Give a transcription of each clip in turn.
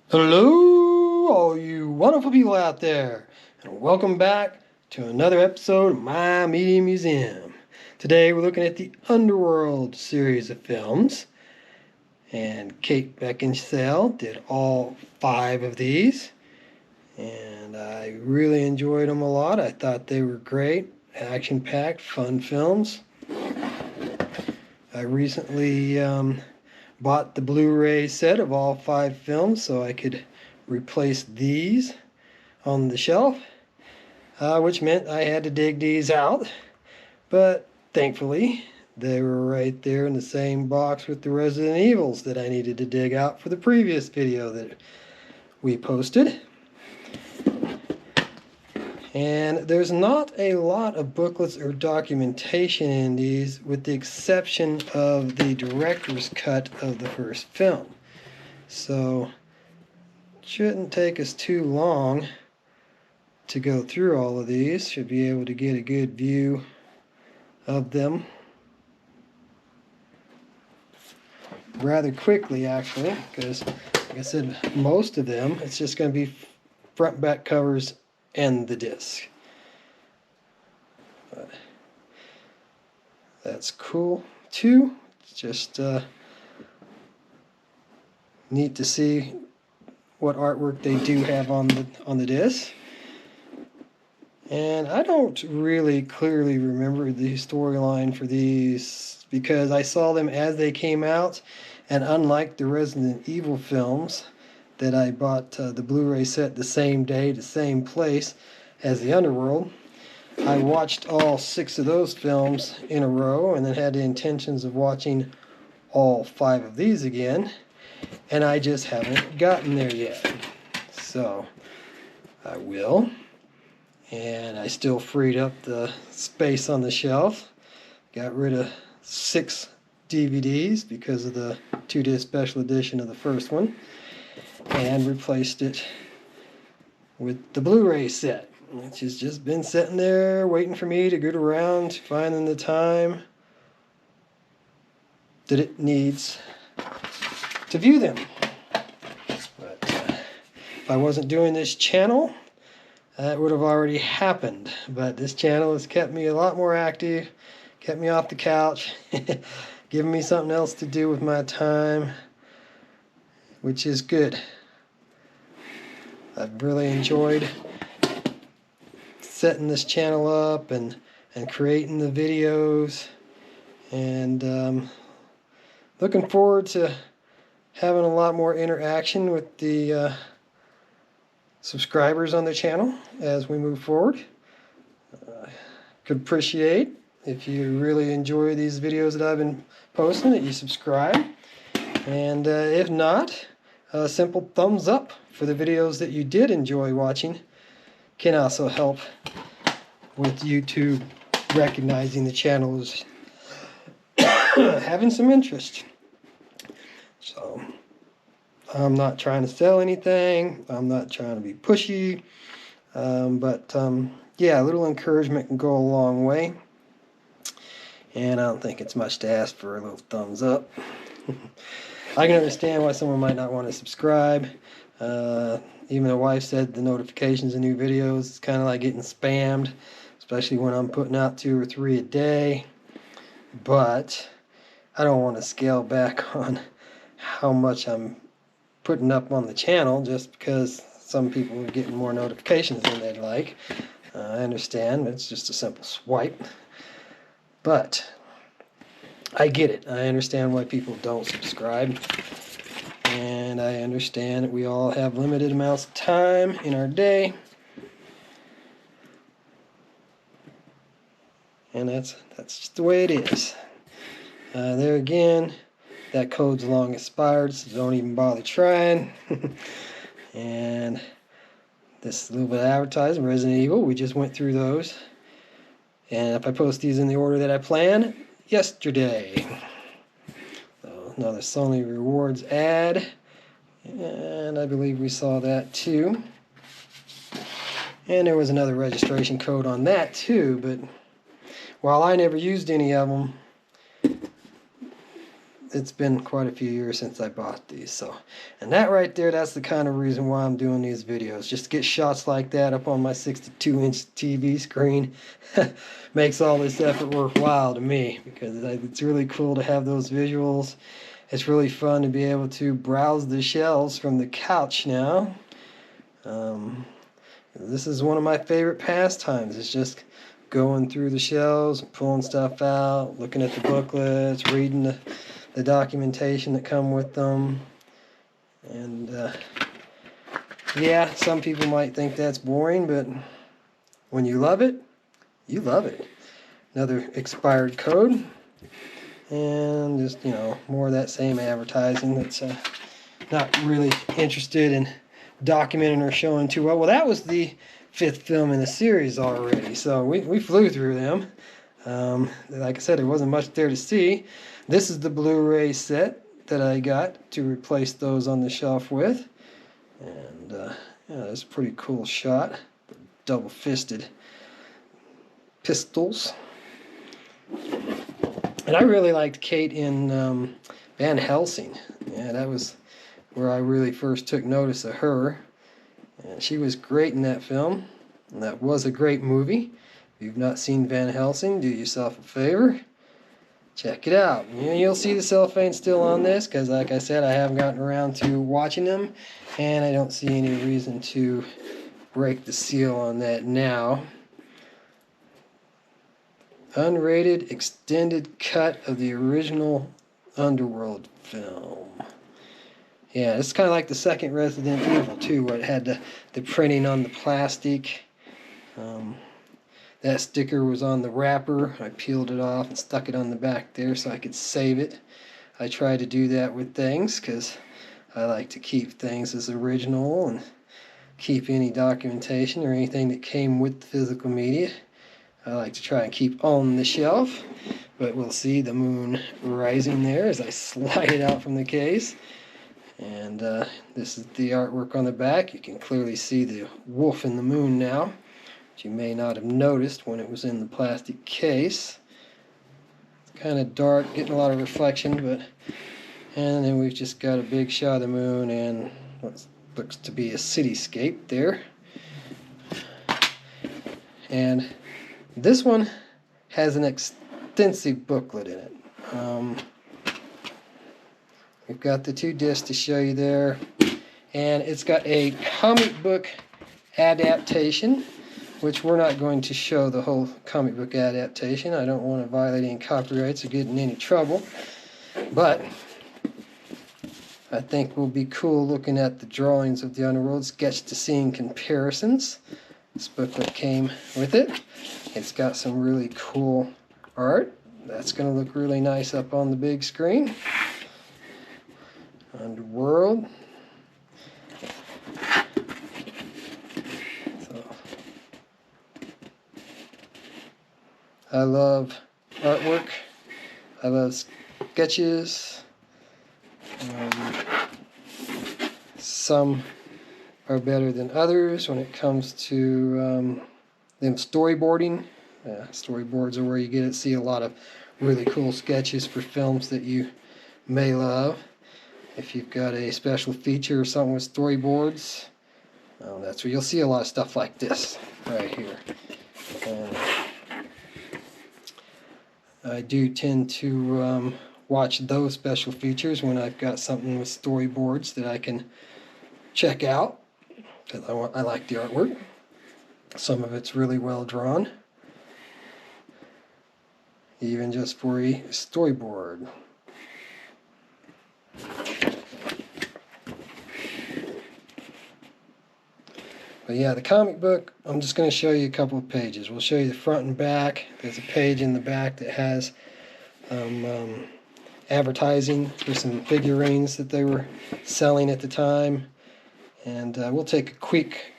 Hello, all you wonderful people out there, and welcome back to another episode of My Media Museum. Today we're looking at the Underworld series of films, and Kate Beckinsale did all 5 of these, and I really enjoyed them a lot. I thought they were great, action-packed, fun films. I recently bought the Blu-ray set of all 5 films so I could replace these on the shelf, which meant I had to dig these out, but thankfully they were right there in the same box with the Resident Evils that I needed to dig out for the previous video that we posted. And there's not a lot of booklets or documentation in these, with the exception of the director's cut of the first film. So it shouldn't take us too long to go through all of these. Should be able to get a good view of them rather quickly, actually, because like I said, most of them it's just going to be front back covers and the disc. But that's cool too. It's just neat to see what artwork they do have on the disc. And I don't really clearly remember the storyline for these because I saw them as they came out, and unlike the Resident Evil films that I bought the Blu-ray set the same day, the same place as the Underworld, I watched all 6 of those films in a row and then had the intentions of watching all 5 of these again, and I just haven't gotten there yet. So I will. And I still freed up the space on the shelf. Got rid of 6 DVDs because of the 2-disc special edition of the first one, and replaced it with the Blu-ray set, which has just been sitting there waiting for me to get around to finding the time that it needs to view them. But if I wasn't doing this channel, that would have already happened. But this channel has kept me a lot more active, kept me off the couch, giving me something else to do with my time, which is good. I've really enjoyed setting this channel up and creating the videos, and looking forward to having a lot more interaction with the subscribers on the channel as we move forward. Could appreciate if you really enjoy these videos that I've been posting that you subscribe, and if not, a simple thumbs up for the videos that you did enjoy watching can also help with YouTube recognizing the channel as having some interest. So I'm not trying to sell anything, I'm not trying to be pushy, but yeah, a little encouragement can go a long way, and I don't think it's much to ask for a little thumbs up. I can understand why someone might not want to subscribe. Even my wife said the notifications of new videos is kind of like getting spammed, especially when I'm putting out 2 or 3 a day. But I don't want to scale back on how much I'm putting up on the channel just because some people are getting more notifications than they'd like. I understand, it's just a simple swipe. But I get it. I understand why people don't subscribe. And I understand that we all have limited amounts of time in our day. And that's just the way it is. There again, that code's long expired, so don't even bother trying. And this little bit of advertising, Resident Evil, we just went through those. And if I post these in the order that I planned, yesterday. So another Sony Rewards ad, and I believe we saw that too. And there was another registration code on that too, but while I never used any of them, it's been quite a few years since I bought these. So, and that right there, that's the kind of reason why I'm doing these videos. Just to get shots like that up on my 62-inch TV screen makes all this effort worthwhile to me, because it's really cool to have those visuals. It's really fun to be able to browse the shelves from the couch now. This is one of my favorite pastimes. It's just going through the shelves, pulling stuff out, looking at the booklets, reading the documentation that come with them. And yeah, some people might think that's boring, but when you love it, you love it. Another expired code, and just, you know, more of that same advertising that's not really interested in documenting or showing too well. Well, that was the 5th film in the series already, so we flew through them. Like I said, there wasn't much there to see. This is the Blu-ray set that I got to replace those on the shelf with. And yeah, that's a pretty cool shot. Double-fisted pistols. And I really liked Kate in Van Helsing. Yeah, that was where I really first took notice of her. And she was great in that film. And that was a great movie. If you've not seen Van Helsing, do yourself a favor. Check it out. You'll see the cellophane still on this, because like I said, I haven't gotten around to watching them, and I don't see any reason to break the seal on that now. Unrated extended cut of the original Underworld film. Yeah, it's kind of like the second Resident Evil too, where it had the printing on the plastic. That sticker was on the wrapper. I peeled it off and stuck it on the back there so I could save it. I try to do that with things because I like to keep things as original and keep any documentation or anything that came with the physical media. I like to try and keep on the shelf, but we'll see the moon rising there as I slide it out from the case. And this is the artwork on the back. You can clearly see the wolf in the moon now, which you may not have noticed when it was in the plastic case. It's kind of dark, getting a lot of reflection, but and then we've just got a big shot of the moon and what looks to be a cityscape there. And this one has an extensive booklet in it. We've got the 2 discs to show you there, and it's got a comic book adaptation, which we're not going to show the whole comic book adaptation. I don't want to violate any copyrights or get in any trouble. But I think we'll be cool looking at the drawings of the Underworld, sketch to scene comparisons. This booklet came with it. It's got some really cool art. That's going to look really nice up on the big screen. Underworld. I love artwork. I love sketches. Some are better than others when it comes to them storyboarding. Storyboards are where you get to see a lot of really cool sketches for films that you may love. If you've got a special feature or something with storyboards, that's where you'll see a lot of stuff like this right here. I do tend to watch those special features when I've got something with storyboards that I can check out, because I like the artwork. Some of it's really well drawn, even just for a storyboard. But yeah, the comic book, I'm just going to show you a couple of pages. We'll show you the front and back. There's a page in the back that has advertising for some figurines that they were selling at the time. And we'll take a quick,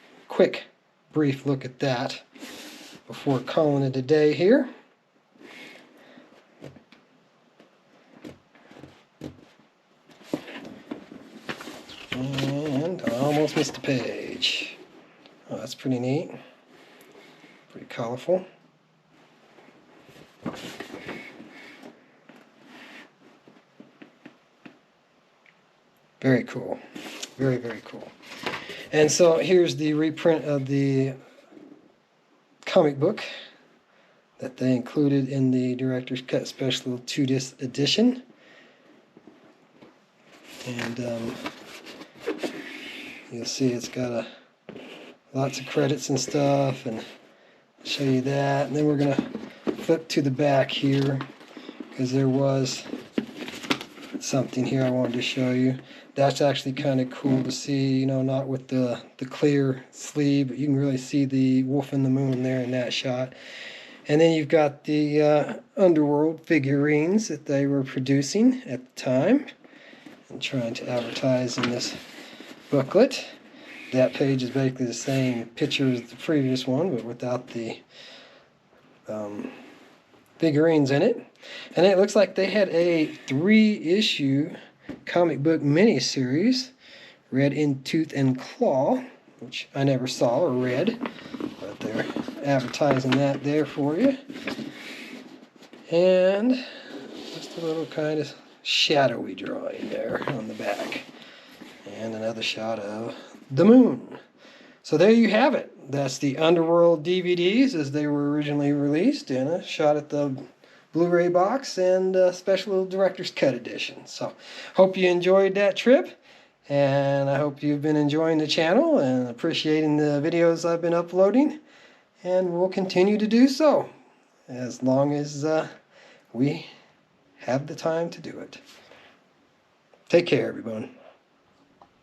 brief look at that before calling it a day here. And I almost missed a page. Oh, that's pretty neat. Pretty colorful. Very cool. Very, very cool. And so here's the reprint of the comic book that they included in the Director's Cut Special 2-disc edition. And you'll see it's got lots of credits and stuff, and I'll show you that. And then we're going to flip to the back here, because there was something here I wanted to show you. That's actually kind of cool to see, you know, not with the clear sleeve, but you can really see the wolf in the moon there in that shot. And then you've got the Underworld figurines that they were producing at the time and trying to advertise in this booklet. That page is basically the same picture as the previous one, but without the figurines in it. And it looks like they had a 3-issue comic book miniseries, Red in Tooth and Claw, which I never saw or read, but they're advertising that there for you. And just a little kind of shadowy drawing there on the back. And another shot of the moon. So there you have it. That's the Underworld DVDs as they were originally released, and a shot at the Blu-ray box and a special Director's Cut edition. So hope you enjoyed that trip, and I hope you've been enjoying the channel and appreciating the videos I've been uploading, and we'll continue to do so as long as we have the time to do it. Take care, everyone.